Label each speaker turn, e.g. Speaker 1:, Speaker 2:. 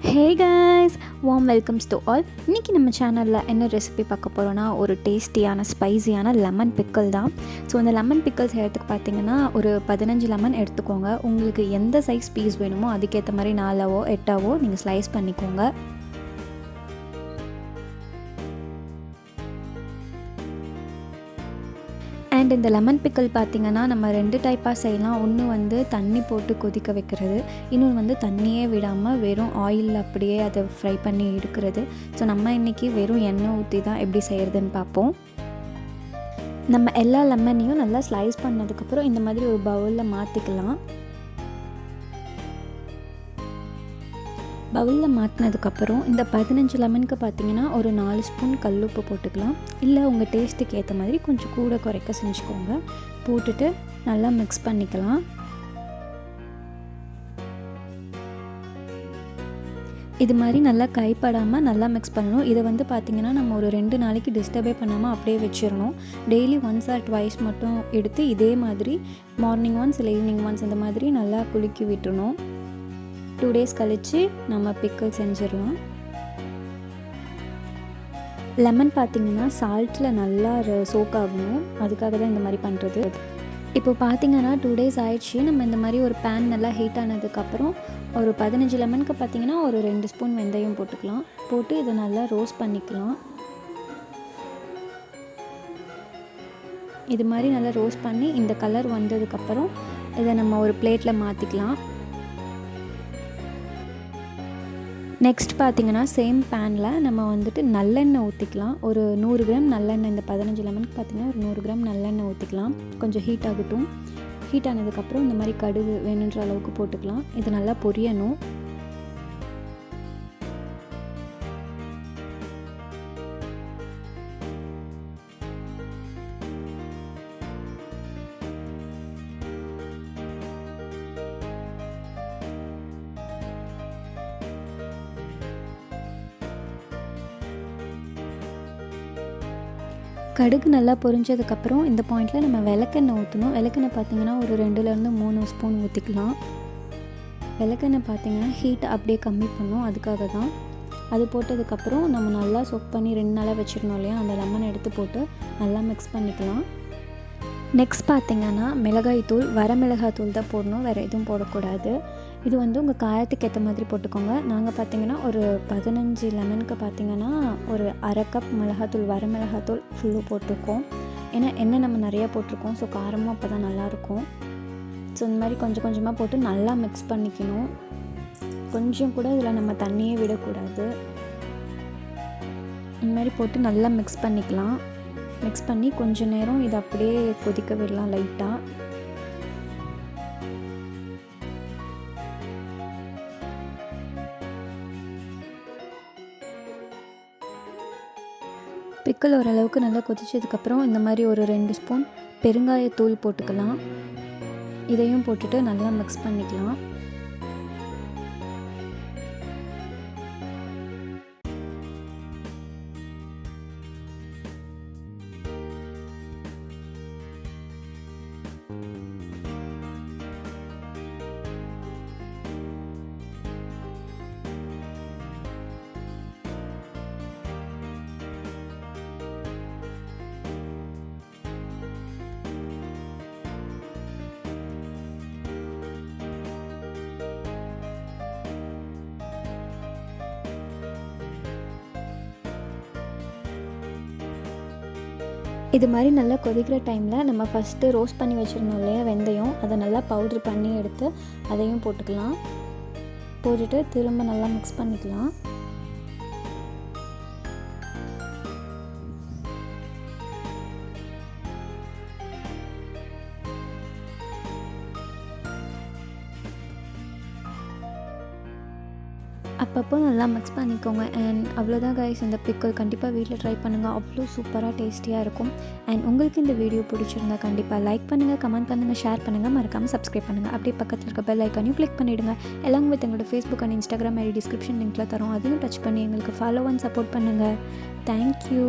Speaker 1: Hey guys, warm welcomes to all. இன்றைக்கி நம்ம சேனலில் என்ன ரெசிபி பார்க்க போகிறோன்னா, ஒரு டேஸ்டியான ஸ்பைசியான லெமன் பிக்கல் தான். ஸோ அந்த லெமன் பிக்கல் செய்கிறதுக்கு பார்த்தீங்கன்னா ஒரு 15 லெமன் எடுத்துக்கோங்க. உங்களுக்கு எந்த சைஸ் பீஸ் வேணுமோ அதுக்கேற்ற மாதிரி 4வோ 8வோ நீங்கள் ஸ்லைஸ் பண்ணிக்கோங்க. அண்ட் இந்த லெமன் பிக்கல் பார்த்திங்கன்னா நம்ம 2 டைப்பாக செய்யலாம். ஒன்று வந்து தண்ணி போட்டு கொதிக்க வைக்கிறது, இன்னொன்று வந்து தண்ணியே விடாமல் வெறும் ஆயிலில் அப்படியே அதை ஃப்ரை பண்ணி எடுக்கிறது. ஸோ நம்ம இன்றைக்கி வெறும் எண்ணெய் ஊற்றி தான் எப்படி செய்கிறதுன்னு பார்ப்போம். நம்ம எல்லா லெமனையும் நல்லா ஸ்லைஸ் பண்ணதுக்கப்புறம் இந்த மாதிரி ஒரு பவுலில் மாற்றிக்கலாம். பவுலில் மாற்றினதுக்கப்புறம் இந்த 15 லெமனுக்கு பார்த்திங்கன்னா ஒரு 4 ஸ்பூன் கல்லுப்பு போட்டுக்கலாம். இல்லை உங்கள் டேஸ்ட்டுக்கு ஏற்ற மாதிரி கொஞ்சம் கூட குறைக்க செஞ்சுக்கோங்க. போட்டுட்டு நல்லா மிக்ஸ் பண்ணிக்கலாம். இது மாதிரி நல்லா கைப்படாமல் நல்லா மிக்ஸ் பண்ணணும். இதை வந்து பார்த்திங்கன்னா நம்ம ஒரு 2 நாளைக்கு டிஸ்டர்பே பண்ணாமல் அப்படியே வச்சிடணும். டெய்லி ஒன்ஸ் ஆர் ட்வைஸ் மட்டும் எடுத்து இதே மாதிரி மார்னிங் ஒன்ஸ் இல்லை ஈவினிங் ஒன்ஸ் இந்த மாதிரி நல்லா குலுக்கி விட்டுறணும். 2 days கழித்து நம்ம பிக்கல் செஞ்சிடலாம். லெமன் பார்த்திங்கன்னா சால்ட்டில் நல்லா சோக் ஆகணும், அதுக்காக தான் இந்த மாதிரி பண்ணுறது. இப்போ பார்த்திங்கன்னா 2 days ஆயிடுச்சு. நம்ம இந்த மாதிரி ஒரு பேன் நல்லா ஹீட் ஆனதுக்கப்புறம் ஒரு 15 லெமனுக்கு பார்த்திங்கன்னா ஒரு 2 ஸ்பூன் வெந்தயம் போட்டுக்கலாம். போட்டு இதை நல்லா ரோஸ்ட் பண்ணிக்கலாம். இது மாதிரி நல்லா ரோஸ்ட் பண்ணி இந்த கலர் வந்ததுக்கப்புறம் இதை நம்ம ஒரு பிளேட்டில் மாற்றிக்கலாம். நெக்ஸ்ட் பார்த்திங்கன்னா சேம் பேனில் நம்ம வந்துட்டு நல்லெண்ணெய் ஊற்றிக்கலாம். ஒரு 100 கிராம் நல்லெண்ணெய், இந்த 15 லெமனுக்கு பார்த்திங்கன்னா ஒரு 100 கிராம் நல்லெண்ணெய் ஊற்றிக்கலாம். கொஞ்சம் ஹீட் ஆகட்டும். ஹீட் ஆனதுக்கப்புறம் இந்த மாதிரி கடுகு வேணுன்ற அளவுக்கு போட்டுக்கலாம். இது நல்லா பொரியணும். கடுகு நல்லா பொரிஞ்சதுக்கப்புறம் இந்த பாயிண்டில் நம்ம விளக்கெண்ணெய் ஊற்றணும். விளக்கெண்ணெய் பார்த்திங்கன்னா ஒரு 2லேருந்து 3 ஸ்பூன் ஊற்றிக்கலாம். விளக்கெண்ணெய் பார்த்திங்கன்னா ஹீட் அப்படியே கம்மி பண்ணும், அதுக்காக தான். அது போட்டதுக்கப்புறம் நம்ம நல்லா சொக் பண்ணி 2 நாளாக வச்சிடணும் இல்லையா, அந்த லெமன் எடுத்து போட்டு நல்லா மிக்ஸ் பண்ணிக்கலாம். நெக்ஸ்ட் பார்த்திங்கன்னா மிளகாய் தூள், வரமிளகாய் தூள் தான் போடணும், வேறு எதுவும் போடக்கூடாது. இது வந்து உங்கள் காரத்துக்கு ஏற்ற மாதிரி போட்டுக்கோங்க. நாங்கள் பார்த்திங்கன்னா ஒரு 15 லெமனுக்கு பார்த்திங்கன்னா ஒரு அரை கப் மிளகாத்தூள், வரமிளகாத்தூள் ஃபுல்லு போட்டிருக்கோம். ஏன்னா எண்ணெய் நம்ம நிறையா போட்டிருக்கோம், ஸோ காரமும் அப்போ தான் நல்லாயிருக்கும். ஸோ இந்த மாதிரி கொஞ்சம் கொஞ்சமாக போட்டு நல்லா மிக்ஸ் பண்ணிக்கணும். கொஞ்சம் கூட இதில் நம்ம தண்ணியே விடக்கூடாது. இந்த மாதிரி போட்டு நல்லா மிக்ஸ் பண்ணிக்கலாம். மிக்ஸ் பண்ணி கொஞ்சம் நேரம் இதை அப்படியே கொதிக்க விடலாம் லைட்டாக. பிக்கல் ஓரளவுக்கு நல்லா கொதிச்சதுக்கப்புறம் இந்த மாதிரி ஒரு 2 ஸ்பூன் பெருங்காயத்தூள் போட்டுக்கலாம். இதையும் போட்டுட்டு நல்லா மிக்ஸ் பண்ணிக்கலாம். இது மாதிரி நல்லா கொதிக்கிற டைமில் நம்ம ஃபஸ்ட்டு ரோஸ்ட் பண்ணி வச்சுருந்தோம் இல்லையா வெந்தயம், அதை நல்லா பவுட்ரு பண்ணி எடுத்து அதையும் போட்டுக்கலாம். போட்டுட்டு திரும்ப நல்லா மிக்ஸ் பண்ணிக்கலாம். அப்பப்போ நல்லா மிக்ஸ் பண்ணிக்கோங்க. அண்ட் அவ்வளோதான் கைஸ், இந்த பிக்கல் கண்டிப்பாக வீட்டில் ட்ரை பண்ணுங்கள். அவ்வளோ சூப்பராக டேஸ்டியாக இருக்கும். அண்ட் உங்களுக்கு இந்த வீடியோ பிடிச்சிருந்தா கண்டிப்பாக லைக் பண்ணுங்கள், கமெண்ட் பண்ணுங்கள், ஷேர் பண்ணுங்கள், மறக்காமல் சப்ஸ்கிரைப் பண்ணுங்கள். அப்படியே பக்கத்தில் இருக்க பெல் ஐக்கானையும் கிளிக் பண்ணிவிடுங்க. எல்லாம் வித் எங்களோட Facebook and Instagram ID description லிங்க்கில் தரோம், அதையும் டச் பண்ணி எங்களுக்கு ஃபாலோ அண்ட் சப்போர்ட் பண்ணுங்கள். தேங்க்யூ.